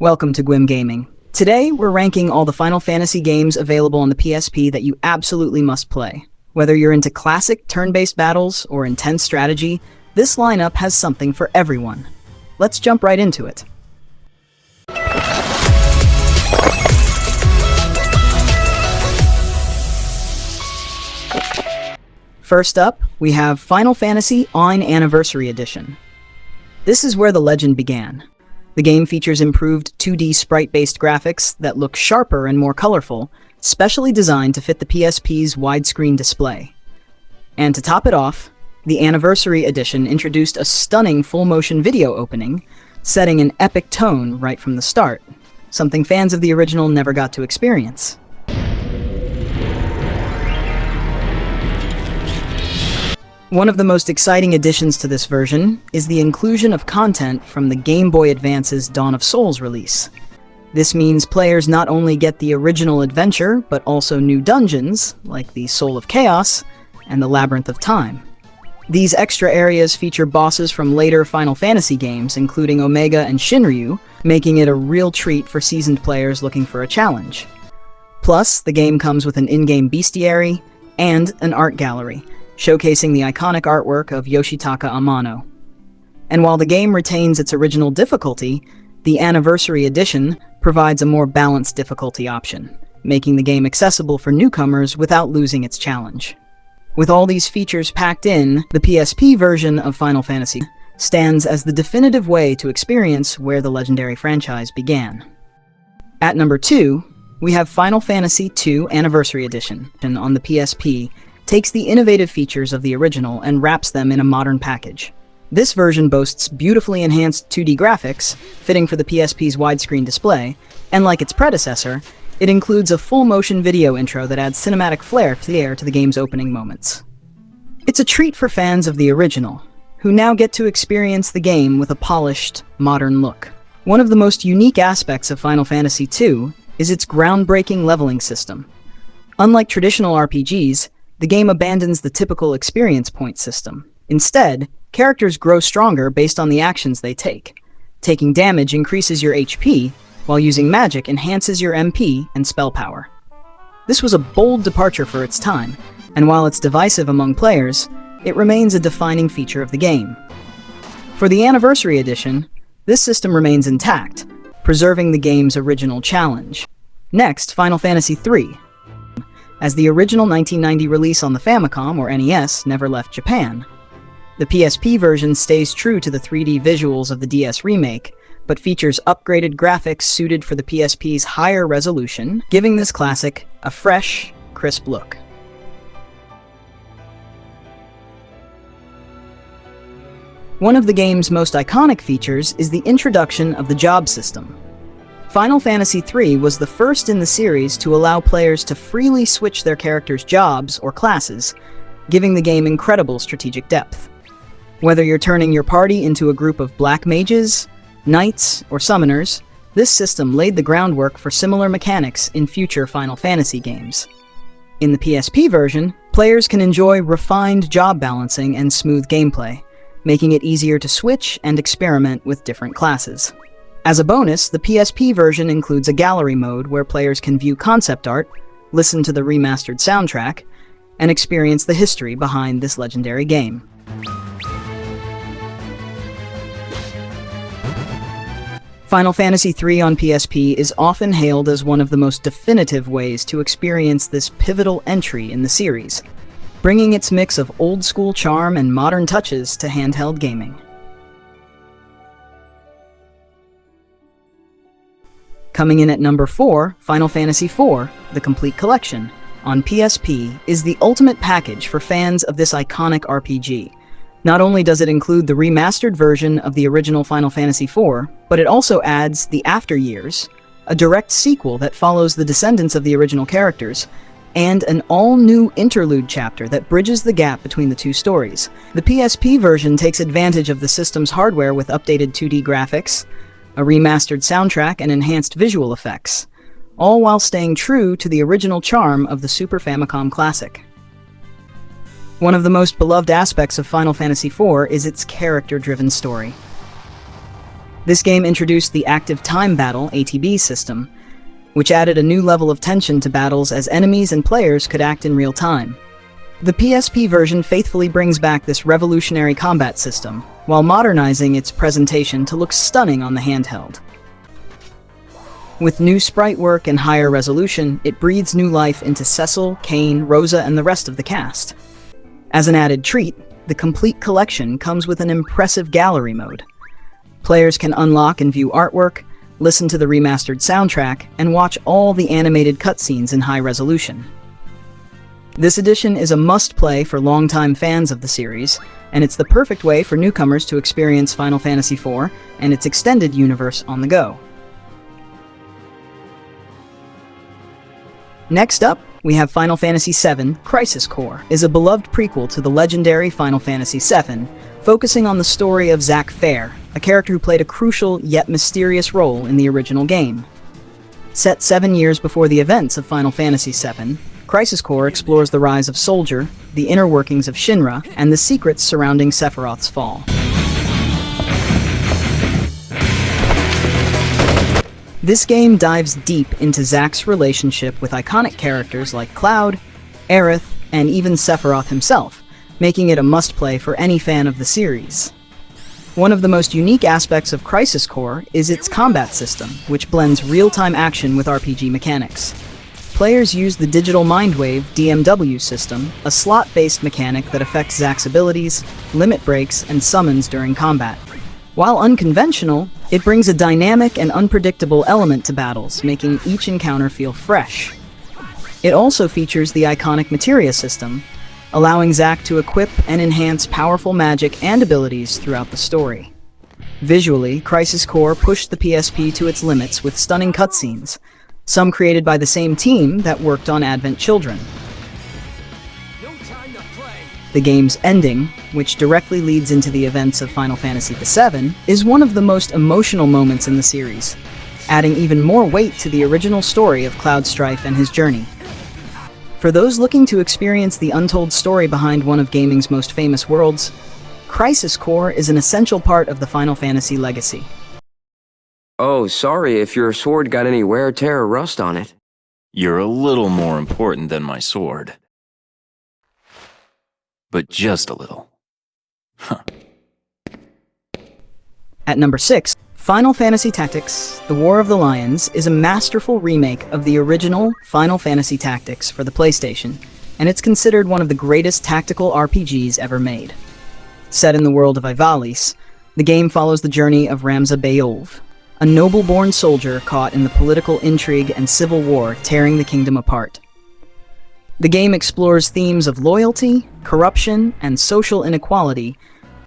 Welcome to Gwim Gaming. Today, we're ranking all the Final Fantasy games available on the PSP that you absolutely must play. Whether you're into classic turn-based battles or intense strategy, this lineup has something for everyone. Let's jump right into it. First up, we have Final Fantasy ON Anniversary Edition. This is where the legend began. The game features improved 2D sprite-based graphics that look sharper and more colorful, specially designed to fit the PSP's widescreen display. And to top it off, the Anniversary Edition introduced a stunning full-motion video opening, setting an epic tone right from the start, something fans of the original never got to experience. One of the most exciting additions to this version is the inclusion of content from the Game Boy Advance's Dawn of Souls release. This means players not only get the original adventure, but also new dungeons, like the Soul of Chaos and the Labyrinth of Time. These extra areas feature bosses from later Final Fantasy games, including Omega and Shinryu, making it a real treat for seasoned players looking for a challenge. Plus, the game comes with an in-game bestiary and an art gallery, showcasing the iconic artwork of Yoshitaka Amano. And while the game retains its original difficulty, the Anniversary Edition provides a more balanced difficulty option, making the game accessible for newcomers without losing its challenge. With all these features packed in, the PSP version of Final Fantasy stands as the definitive way to experience where the legendary franchise began. At number 2, we have Final Fantasy II Anniversary Edition, and on the PSP, takes the innovative features of the original and wraps them in a modern package. This version boasts beautifully enhanced 2D graphics, fitting for the PSP's widescreen display, and like its predecessor, it includes a full-motion video intro that adds cinematic flair to the game's opening moments. It's a treat for fans of the original, who now get to experience the game with a polished, modern look. One of the most unique aspects of Final Fantasy II is its groundbreaking leveling system. Unlike traditional RPGs, the game abandons the typical experience point system. Instead, characters grow stronger based on the actions they take. Taking damage increases your HP, while using magic enhances your MP and spell power. This was a bold departure for its time, and while it's divisive among players, it remains a defining feature of the game. For the Anniversary Edition, this system remains intact, preserving the game's original challenge. Next, Final Fantasy III. As the original 1990 release on the Famicom or NES never left Japan. The PSP version stays true to the 3D visuals of the DS remake, but features upgraded graphics suited for the PSP's higher resolution, giving this classic a fresh, crisp look. One of the game's most iconic features is the introduction of the job system. Final Fantasy III was the first in the series to allow players to freely switch their characters' jobs or classes, giving the game incredible strategic depth. Whether you're turning your party into a group of black mages, knights, or summoners, this system laid the groundwork for similar mechanics in future Final Fantasy games. In the PSP version, players can enjoy refined job balancing and smooth gameplay, making it easier to switch and experiment with different classes. As a bonus, the PSP version includes a gallery mode where players can view concept art, listen to the remastered soundtrack, and experience the history behind this legendary game. Final Fantasy III on PSP is often hailed as one of the most definitive ways to experience this pivotal entry in the series, bringing its mix of old-school charm and modern touches to handheld gaming. Coming in at number 4, Final Fantasy IV, The Complete Collection, on PSP, is the ultimate package for fans of this iconic RPG. Not only does it include the remastered version of the original Final Fantasy IV, but it also adds The After Years, a direct sequel that follows the descendants of the original characters, and an all-new interlude chapter that bridges the gap between the two stories. The PSP version takes advantage of the system's hardware with updated 2D graphics, a remastered soundtrack, and enhanced visual effects, all while staying true to the original charm of the Super Famicom classic. One of the most beloved aspects of Final Fantasy IV is its character-driven story. This game introduced the Active Time Battle (ATB) system, which added a new level of tension to battles as enemies and players could act in real time. The PSP version faithfully brings back this revolutionary combat system, while modernizing its presentation to look stunning on the handheld. With new sprite work and higher resolution, it breathes new life into Cecil, Kane, Rosa, and the rest of the cast. As an added treat, the complete collection comes with an impressive gallery mode. Players can unlock and view artwork, listen to the remastered soundtrack, and watch all the animated cutscenes in high resolution. This edition is a must-play for longtime fans of the series, and it's the perfect way for newcomers to experience Final Fantasy IV and its extended universe on the go. Next up, we have Final Fantasy VII Crisis Core is a beloved prequel to the legendary Final Fantasy VII, focusing on the story of Zack Fair, a character who played a crucial yet mysterious role in the original game. Set 7 years before the events of Final Fantasy VII, Crisis Core explores the rise of Soldier, the inner workings of Shinra, and the secrets surrounding Sephiroth's fall. This game dives deep into Zack's relationship with iconic characters like Cloud, Aerith, and even Sephiroth himself, making it a must-play for any fan of the series. One of the most unique aspects of Crisis Core is its combat system, which blends real-time action with RPG mechanics. Players use the Digital Mindwave DMW system, a slot-based mechanic that affects Zack's abilities, limit breaks, and summons during combat. While unconventional, it brings a dynamic and unpredictable element to battles, making each encounter feel fresh. It also features the iconic Materia system, allowing Zack to equip and enhance powerful magic and abilities throughout the story. Visually, Crisis Core pushed the PSP to its limits with stunning cutscenes, some created by the same team that worked on Advent Children. The game's ending, which directly leads into the events of Final Fantasy VII, is one of the most emotional moments in the series, adding even more weight to the original story of Cloud Strife and his journey. For those looking to experience the untold story behind one of gaming's most famous worlds, Crisis Core is an essential part of the Final Fantasy legacy. Oh, sorry if your sword got any wear, tear, or rust on it. You're a little more important than my sword. But just a little. Huh. At number 6, Final Fantasy Tactics: The War of the Lions is a masterful remake of the original Final Fantasy Tactics for the PlayStation, and it's considered one of the greatest tactical RPGs ever made. Set in the world of Ivalice, the game follows the journey of Ramza Beyoğlu, a noble-born soldier caught in the political intrigue and civil war tearing the kingdom apart. The game explores themes of loyalty, corruption, and social inequality,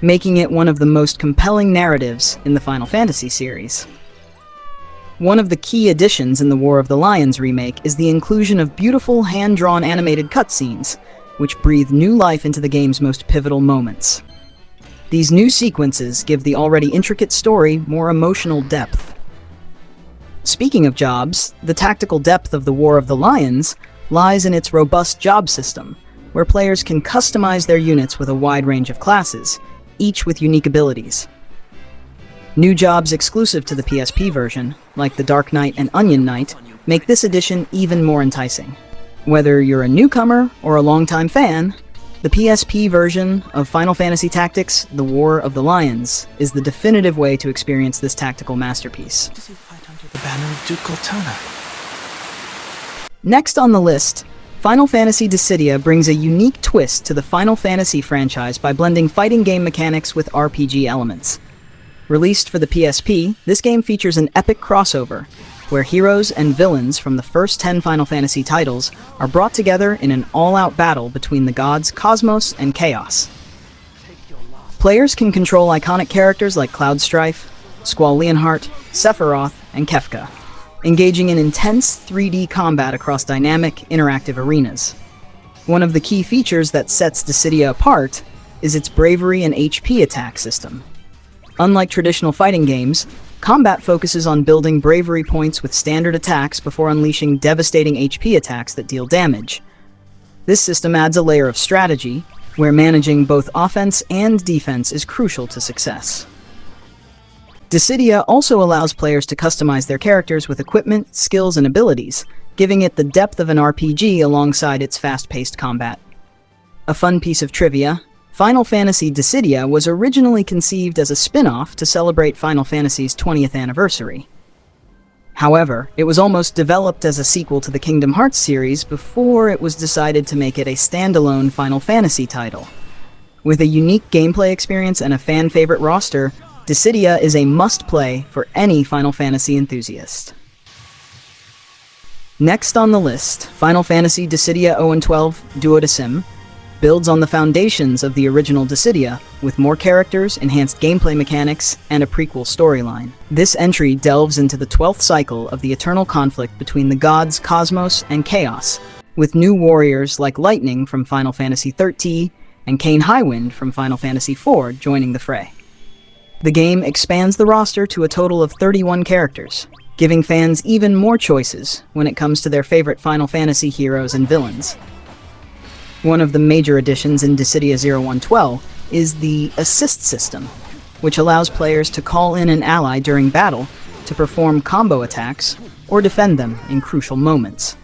making it one of the most compelling narratives in the Final Fantasy series. One of the key additions in the War of the Lions remake is the inclusion of beautiful hand-drawn animated cutscenes, which breathe new life into the game's most pivotal moments. These new sequences give the already intricate story more emotional depth. Speaking of jobs, the tactical depth of the War of the Lions lies in its robust job system, where players can customize their units with a wide range of classes, each with unique abilities. New jobs exclusive to the PSP version, like the Dark Knight and Onion Knight, make this edition even more enticing. Whether you're a newcomer or a longtime fan, the PSP version of Final Fantasy Tactics: The War of the Lions is the definitive way to experience this tactical masterpiece. Does he fight under the banner of Duke Cortana? Next on the list, Final Fantasy Dissidia brings a unique twist to the Final Fantasy franchise by blending fighting game mechanics with RPG elements. Released for the PSP, this game features an epic crossover, where heroes and villains from the first 10 Final Fantasy titles are brought together in an all-out battle between the gods Cosmos and Chaos. Players can control iconic characters like Cloud Strife, Squall Leonhart, Sephiroth, and Kefka, engaging in intense 3D combat across dynamic, interactive arenas. One of the key features that sets Dissidia apart is its bravery and HP attack system. Unlike traditional fighting games, combat focuses on building bravery points with standard attacks before unleashing devastating HP attacks that deal damage. This system adds a layer of strategy, where managing both offense and defense is crucial to success. Dissidia also allows players to customize their characters with equipment, skills, and abilities, giving it the depth of an RPG alongside its fast-paced combat. A fun piece of trivia: Final Fantasy Dissidia was originally conceived as a spin-off to celebrate Final Fantasy's 20th anniversary. However, it was almost developed as a sequel to the Kingdom Hearts series before it was decided to make it a standalone Final Fantasy title. With a unique gameplay experience and a fan-favorite roster, Dissidia is a must-play for any Final Fantasy enthusiast. Next on the list, Final Fantasy Dissidia 012 Duodecim builds on the foundations of the original Dissidia, with more characters, enhanced gameplay mechanics, and a prequel storyline. This entry delves into the 12th cycle of the eternal conflict between the gods Cosmos and Chaos, with new warriors like Lightning from Final Fantasy XIII and Kain Highwind from Final Fantasy IV joining the fray. The game expands the roster to a total of 31 characters, giving fans even more choices when it comes to their favorite Final Fantasy heroes and villains. One of the major additions in Dissidia 0112 is the assist system, which allows players to call in an ally during battle to perform combo attacks or defend them in crucial moments.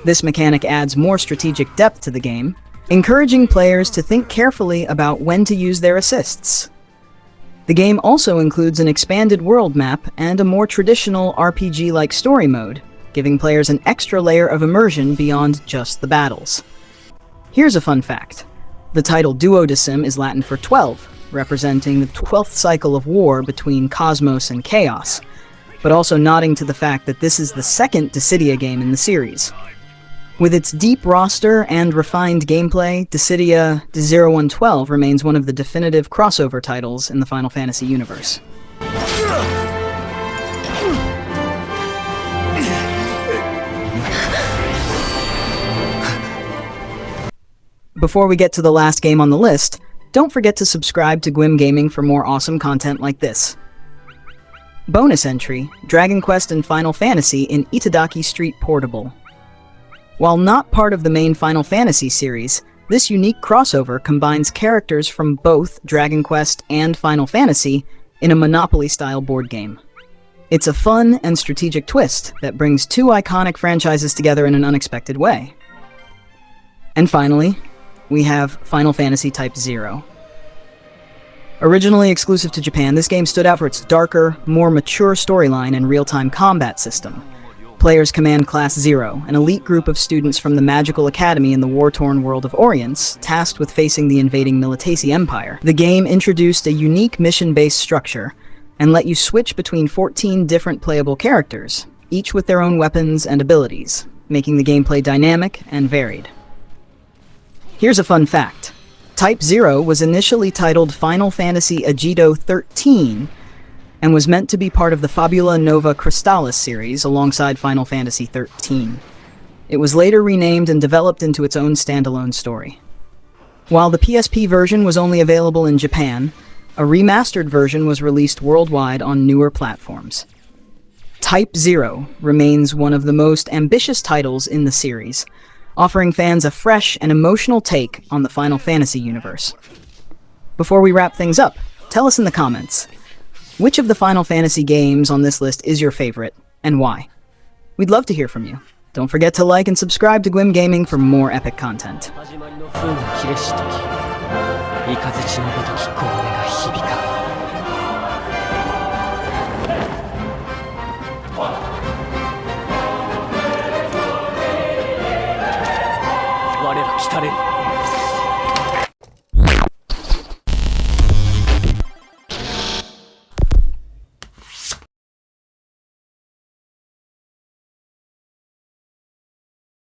This mechanic adds more strategic depth to the game, encouraging players to think carefully about when to use their assists. The game also includes an expanded world map and a more traditional RPG-like story mode, giving players an extra layer of immersion beyond just the battles. Here's a fun fact. The title Duodecim is Latin for 12, representing the 12th cycle of war between Cosmos and Chaos, but also nodding to the fact that this is the second Dissidia game in the series. With its deep roster and refined gameplay, Dissidia 0112 remains one of the definitive crossover titles in the Final Fantasy universe. Before we get to the last game on the list, don't forget to subscribe to Gwim Gaming for more awesome content like this. Bonus entry: Dragon Quest and Final Fantasy in Itadaki Street Portable. While not part of the main Final Fantasy series, this unique crossover combines characters from both Dragon Quest and Final Fantasy in a Monopoly-style board game. It's a fun and strategic twist that brings two iconic franchises together in an unexpected way. And finally, we have Final Fantasy Type 0. Originally exclusive to Japan, this game stood out for its darker, more mature storyline and real-time combat system. Players command Class 0, an elite group of students from the Magical Academy in the war-torn world of Orience, tasked with facing the invading Militesi Empire. The game introduced a unique mission-based structure, and let you switch between 14 different playable characters, each with their own weapons and abilities, making the gameplay dynamic and varied. Here's a fun fact. Type 0 was initially titled Final Fantasy Agito 13, and was meant to be part of the Fabula Nova Crystallis series alongside Final Fantasy XIII. It was later renamed and developed into its own standalone story. While the PSP version was only available in Japan, a remastered version was released worldwide on newer platforms. Type 0 remains one of the most ambitious titles in the series, offering fans a fresh and emotional take on the Final Fantasy universe. Before we wrap things up, tell us in the comments, which of the Final Fantasy games on this list is your favorite, and why? We'd love to hear from you. Don't forget to like and subscribe to Gwim Gaming for more epic content.我ら来たれ